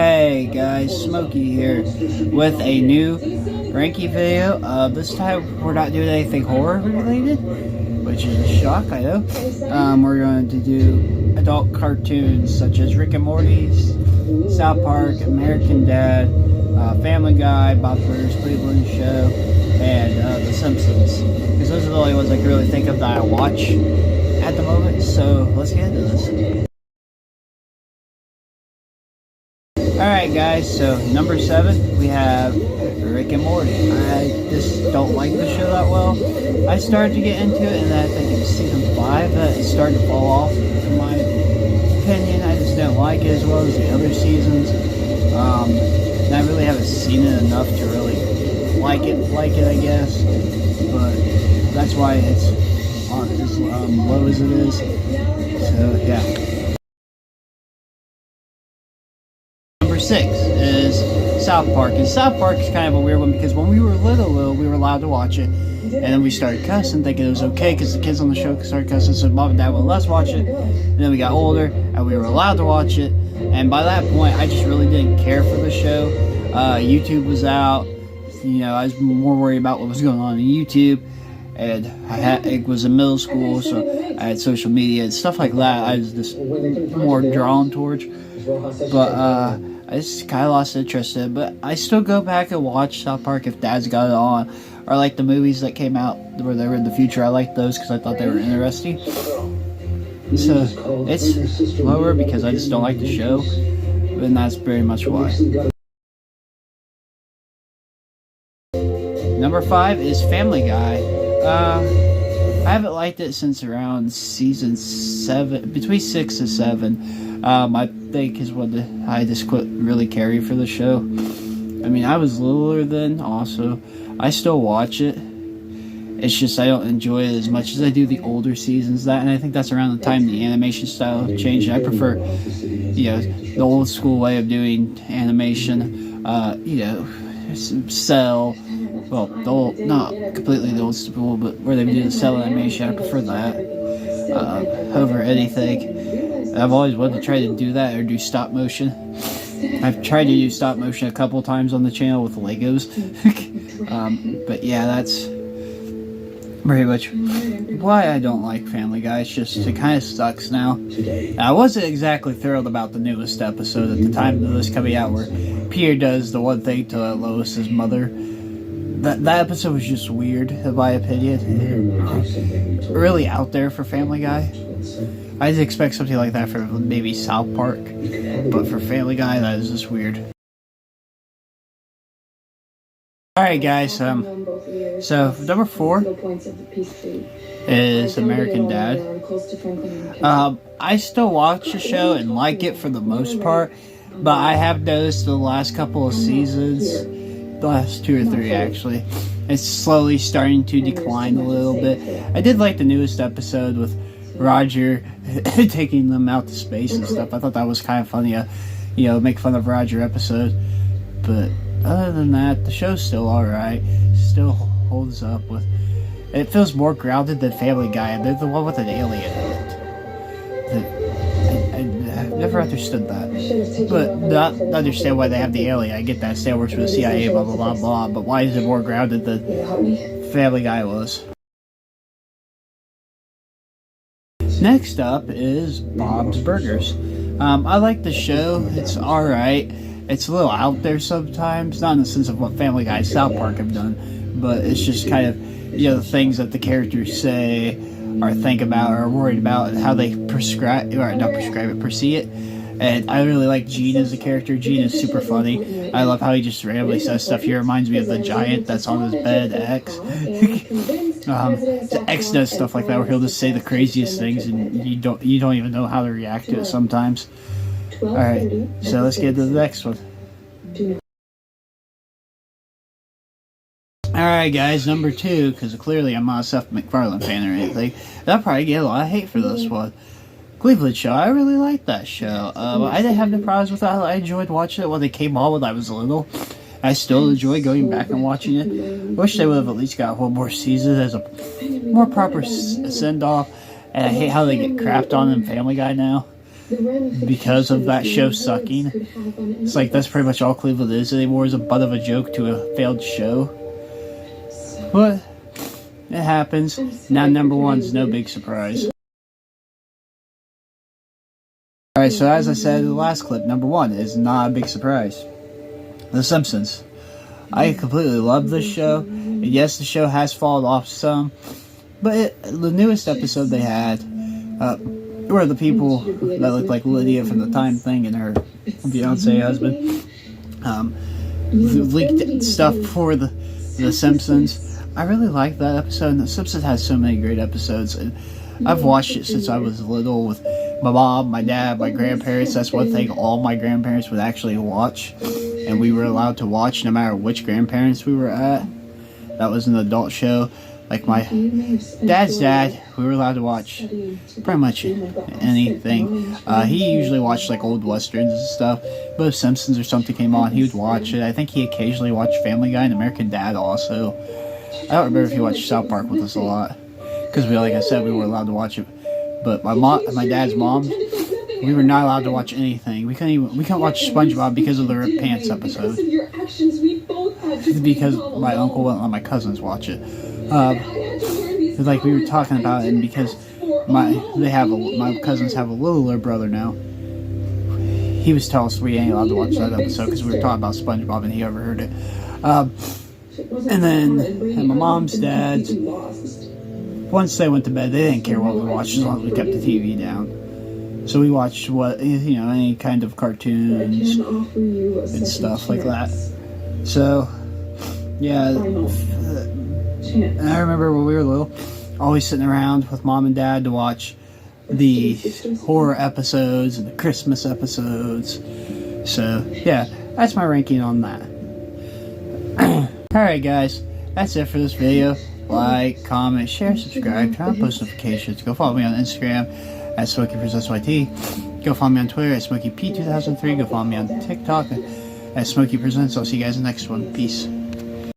Hey guys, Smokey here with a new ranking video. This time we're not doing anything horror related, which is a shock, I know. We're going to do adult cartoons such as Rick and Morty, South Park, American Dad, Family Guy, Bob's Burgers, Cleveland Show, and The Simpsons. Because those are the only ones I can really think of that I watch at the moment. So let's get into this. Alright guys, so number 7, we have Rick and Morty. I just don't like the show that well. I started to get into it, and then I think in season 5 that it started to fall off, in my opinion. I just didn't like it as well as the other seasons. And I really haven't seen it enough to really like it, I guess. But that's why it's on as low as it is. So yeah. 6 is South Park, and South Park is kind of a weird one because when we were little, we were allowed to watch it, and then we started cussing, thinking it was okay because the kids on the show started cussing, so mom and dad would let us watch it, and then we got older and we were allowed to watch it, and by that point I just really didn't care for the show. YouTube was out, I was more worried about what was going on YouTube, and it was in middle school, so I had social media and stuff like that. I was just more drawn towards, but I just kind of lost interest in it, but I still go back and watch South Park if Dad's got it on, or like the movies that came out where they were in the future. I like those because I thought they were interesting. So it's lower because I just don't like the show, and that's very much why. Number 5 is Family Guy. I haven't liked it since around season 7, between 6 and 7. I think is when I just quit really caring for the show. I mean, I was littler then also. I still watch it. It's just I don't enjoy it as much as I do the older seasons. And I think that's around the time the animation style changed. I prefer, the old school way of doing animation. Cell. Well, not completely the old school, but where they do the cell animation. I prefer that over anything. I've always wanted to try to do that or do stop motion. I've tried to do stop motion a couple times on the channel with Legos. But yeah, that's pretty much why I don't like Family Guy. It's just, it kind of sucks now. I wasn't exactly thrilled about the newest episode at the time of this coming out where Peter does the one thing to Lois's mother. That episode was just weird, in my opinion. Really out there for Family Guy. I just expect something like that for maybe South Park, but for Family Guy, that is just weird. Alright guys, so number 4 is American Dad. I still watch the show and like it for the most part, but I have noticed the last couple of seasons, the last 2 or 3 actually, it's slowly starting to decline a little bit. I did like the newest episode with Roger taking them out to space and stuff. I thought that was kind of funny, make fun of Roger episode. But other than that, the show's still alright. Still holds up with. It feels more grounded than Family Guy, and they're the one with an alien in it. I've never understood that. But not understand why they have the alien. I get that Star Wars for the CIA, blah blah blah blah. But why is it more grounded than Family Guy was? Next up is Bob's Burgers. I like the show. It's alright. It's a little out there sometimes, not in the sense of what Family Guy and South Park have done, but it's just kind of, the things that the characters say or think about or are worried about and how they perceive it. And I really like Gene as a character. Gene is super funny. I love how he just randomly says stuff. He reminds me of the giant that's on his bed, X. X does stuff like that where he'll just say the craziest things and you don't even know how to react to it sometimes. Alright, so let's get to the next one. Alright guys, number 2, because clearly I'm not a Seth MacFarlane fan or anything. I'll probably get a lot of hate for this one. Cleveland Show. I really liked that show. I didn't have no problems with that. I enjoyed watching it when they came on when I was little. I still enjoy going back and watching it. Wish they would have at least got one more season as a more proper send-off. And I hate how they get crapped on in Family Guy now. because of that show sucking. It's like that's pretty much all Cleveland is anymore, is a butt of a joke to a failed show. But it happens. Now number one's no big surprise. Alright, so as I said in the last clip, number one is not a big surprise. The Simpsons. I completely love this show. And yes, the show has fallen off some, but the newest episode they had, were the people that looked like Lydia from the Time Thing and her fiance husband, leaked stuff for the Simpsons. I really like that episode, and the Simpsons has so many great episodes, and I've watched it since I was little with my mom, my dad, my grandparents. That's one thing all my grandparents would actually watch, and we were allowed to watch no matter which grandparents we were at. That was an adult show. Like my dad's dad, we were allowed to watch pretty much anything. He usually watched like old westerns and stuff, but if Simpsons or something came on, he would watch it. I think he occasionally watched Family Guy and American Dad also. I don't remember if he watched South Park with us a lot, because like I said, we were allowed to watch it. But my dad's mom, we were not allowed to watch anything. We couldn't watch SpongeBob because of the Rip Pants episode. Because my uncle wouldn't let my cousins watch it. Like we were talking about it, and because my cousins have a littler brother now. He was telling us we ain't allowed to watch that episode because we were talking about SpongeBob and he overheard it. And then my mom's dad's, once they went to bed, they didn't care what we watched as long as we kept the TV down. So we watched any kind of cartoons and stuff like that. So, yeah. And I remember when we were little, always sitting around with mom and dad to watch the horror episodes and the Christmas episodes. So, yeah, that's my ranking on that. Alright guys, that's it for this video. Like, comment, share, subscribe, turn on post notifications. Go follow me on Instagram at SmokeyPresents.yt. Go follow me on Twitter at SmokeyP2003. Go follow me on TikTok at SmokeyPresents. I'll see you guys in the next one. Peace.